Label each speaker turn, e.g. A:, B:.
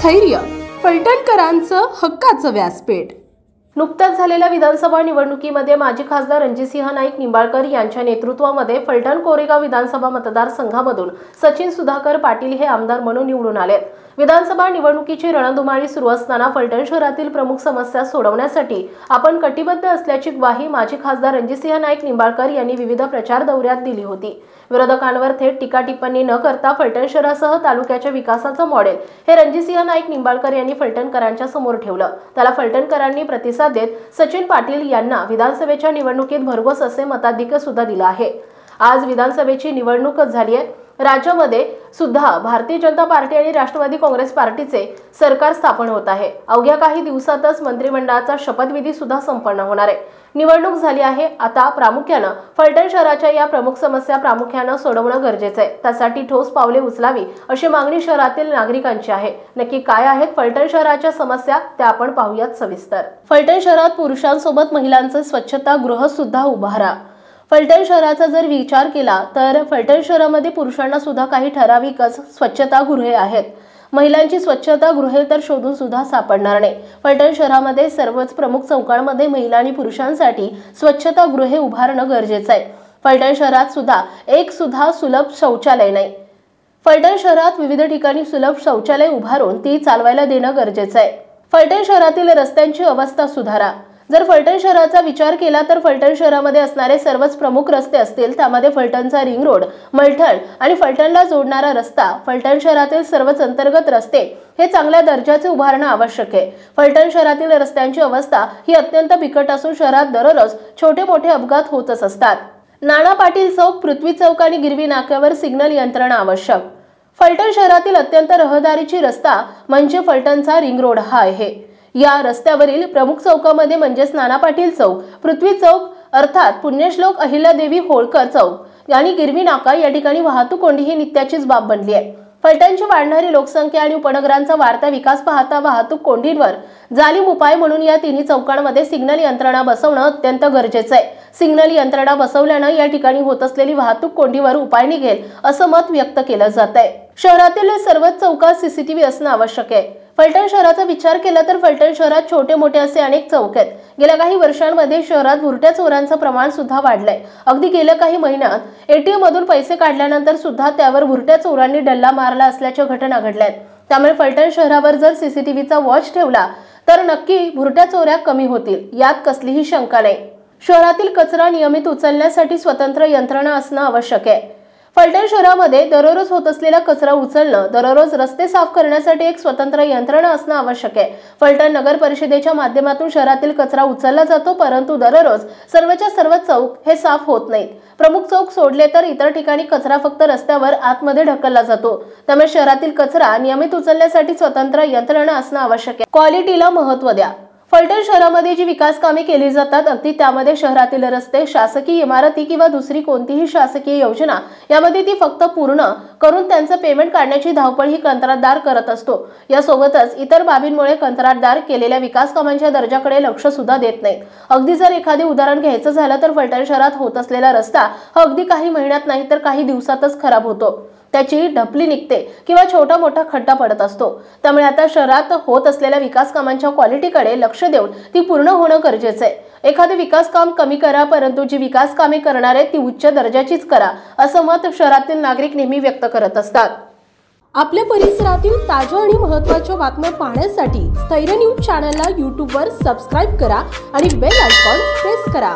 A: स्थैर्य, फलटणकरांचं हक्काचं व्यासपीठ।
B: नुकत्याच झालेल्या विधानसभा निवडणुकीमध्ये माजी खासदार रणजितसिंह नाईक निंबाळकर यांच्या नेतृत्वामध्ये फलटण कोरेगाव विधानसभा मतदारसंघामधून सचिन सुधाकर पाटील हे आमदार म्हणून निवडून आले। विधानसभा निवडणुकीची रणधुमाळी सुरू असताना फलटण शहरातील प्रमुख समस्या सोडवण्यासाठी आपण कटिबद्ध असल्याची ग्वाही माजी खासदार रणजितसिंह नाईक निंबाळकर यांनी विविध प्रचार दौऱ्यात दिली होती। विरोधकांवर थेट टीका टिप्पणी न करता फलटण शहरासह तालुक्याच्या विकासाचं मॉडेल हे रणजितसिंह नाईक निंबाळकर यांनी फलटणकरांच्या समोर ठेवलं। त्याला फलटणकरांनी प्रतिसाद देत सचिन पाटील यांना विधानसभेच्या निवडणुकीत भरघोस असे मताधिक्य सुद्धा दिलं आहे। आज विधानसभेची निवडणूक झाली आहे। राज्यामध्ये सुद्धा भारतीय जनता पार्टी आणि राष्ट्रवादी काँग्रेस पार्टीचे सरकार स्थापन होत आहे। अवघ्या काही दिवसातच मंत्रिमंडळाचा शपथविधी सुद्धा संपन्न होणार आहे। निवडणूक झाली आहे, आता प्रामुख्यानं फलटण शहराच्या या प्रमुख समस्या प्रामुख्यानं सोडवणं गरजेचं आहे। त्यासाठी ठोस पावले उचलावी अशी मागणी शहरातील नागरिकांची आहे। नक्की काय आहेत फलटण शहराच्या समस्या त्या आपण पाहूयात सविस्तर। फलटण शहरात पुरुषांसोबत महिलांचं स्वच्छतागृह सुद्धा उभारा। फलटण शहराचा जर विचार केला तर फलटण शहरामध्ये पुरुषांना सुद्धा काही ठराविकच स्वच्छतागृहे आहेत। महिलांची स्वच्छतागृहे तर शोधून सुद्धा सापडणार नाही। फलटण शहरामध्ये सर्वच प्रमुख चौकांमध्ये महिला आणि पुरुषांसाठी स्वच्छतागृहे उभारणं गरजेचं आहे। फलटण शहरात सुद्धा एक सुद्धा सुलभ शौचालय नाही। फलटण शहरात विविध ठिकाणी सुलभ शौचालय उभारून ती चालवायला देणं गरजेचं आहे। फलटण शहरातील रस्त्यांची अवस्था सुधारा। जर फलटण शहराचा विचार केला तर फलटण शहरामध्ये असणारे सर्वच प्रमुख रस्ते असतील, त्यामध्ये फलटणचा रिंग रोड, मलठण आणि फलटणला जोडणारा रस्ता, फलटण शहरातील सर्वच अंतर्गत रस्ते हे चांगल्या दर्जाचे उभारणं आवश्यक आहे। फलटण शहरातील रस्त्यांची अवस्था ही अत्यंत बिकट असून शहरात दररोज छोटे मोठे अपघात होतच असतात। नाना पाटील चौक, पृथ्वी चौक आणि गिरवी नाक्यावर सिग्नल यंत्रणा आवश्यक। फलटण शहरातील अत्यंत रहदारीची रस्ता म्हणजे फलटणचा रिंग रोड हा आहे। या रस्त्यावरील प्रमुख चौकामध्ये म्हणजेच नाना पाटील चौक, पृथ्वी चौक अर्थात पुण्यश्लोक अहिल्यादेवी होळकर चौक आणि गिरवी नाका या ठिकाणी वाहतूक कोंडी ही नित्याचीच बाब बनली आहे। फलटणची वाढणारी लोकसंख्या आणि उपनगरांचा वाढता विकास पाहता वाहतूक कोंडींवर जालीम उपाय म्हणून या तिन्ही चौकांमध्ये सिग्नल यंत्रणा बसवणं अत्यंत गरजेचं आहे। सिग्नल यंत्रणा बसवल्यानं या ठिकाणी होत असलेली वाहतूक कोंडीवर उपाय निघेल असं मत व्यक्त केलं जात आहे। शहरातील सर्वच चौकात सीसीटीव्ही असणं आवश्यक आहे। फलटण शहराचा विचार केला तर फलटण शहरात छोटे मोठे असे अनेक चौक आहेत। गेल्या काही वर्षांमध्ये शहरात भुरट्या चोरांचं प्रमाण सुद्धा वाढलंय। अगदी गेल्या काही महिन्यात एटीएम मधून पैसे काढल्यानंतर सुद्धा त्यावर भुरट्या चोरांनी डल्ला मारला असल्याच्या घटना घडल्या आहेत। त्यामुळे फलटण शहरावर जर सीसीटीव्हीचा वॉच ठेवला तर नक्की भुरट्या चोऱ्या कमी होतील, यात कसलीही शंका नाही। शहरातील कचरा नियमित उचलण्यासाठी स्वतंत्र यंत्रणा असणं आवश्यक आहे। फलटण शहरामध्ये दररोज होत असलेला कचरा उचलणं, दररोज रस्ते साफ करण्यासाठी एक स्वतंत्र यंत्रणा असणं आवश्यक आहे। फलटण नगर परिषदेच्या माध्यमातून शहरातील कचरा उचलला जातो, परंतु दररोज सर्वच्या सर्व चौक हे साफ होत नाहीत। प्रमुख चौक सोडले तर इतर ठिकाणी कचरा फक्त रस्त्यावर आतमध्ये ढकलला जातो। त्यामुळे शहरातील कचरा नियमित उचलण्यासाठी स्वतंत्र यंत्रणा असणं आवश्यक आहे। क्वालिटीला महत्त्व द्या। फलटण शहरामध्ये जी विकास कामे केली जातात, अगदी त्यामध्ये शहरातील रस्ते, शासकीय इमारती किंवा दुसरी कोणतीही शासकीय योजना यामध्ये ती फक्त पूर्ण करून त्यांचं पेमेंट काढण्याची धावपळ ही कंत्राटदार करत असतो। यासोबतच इतर बाबींमुळे कंत्राटदार केलेल्या विकास कामांच्या दर्जाकडे लक्ष सुद्धा देत नाहीत। अगदी जर एखादे उदाहरण घ्यायचं झालं तर फलटण शहरात होत असलेला रस्ता हा अगदी काही महिन्यात नाही तर काही दिवसातच खराब होतो, त्याची ढपली निघते किंवा छोटा मोठा खड्डा पडत असतो। त्यामुळे आता शहरात होत असलेल्या विकास कामांच्या क्वालिटीकडे लक्ष देऊन ती पूर्ण होणं गरजेचं आहे। एखादे विकास काम कमी करा, परंतु जी विकास कामे करणार आहे ती उच्च दर्जाचीच करा, असं मत शहरातील नागरिक नेहमी व्यक्त करत असतात।
A: आपल्या परिसरातील ताज्या आणि महत्त्वाच्या बातम्या पाहण्यासाठी स्थैर्य न्यूज चॅनलला यूट्यूबवर सबस्क्राईब करा आणि बेल आयकॉन प्रेस करा।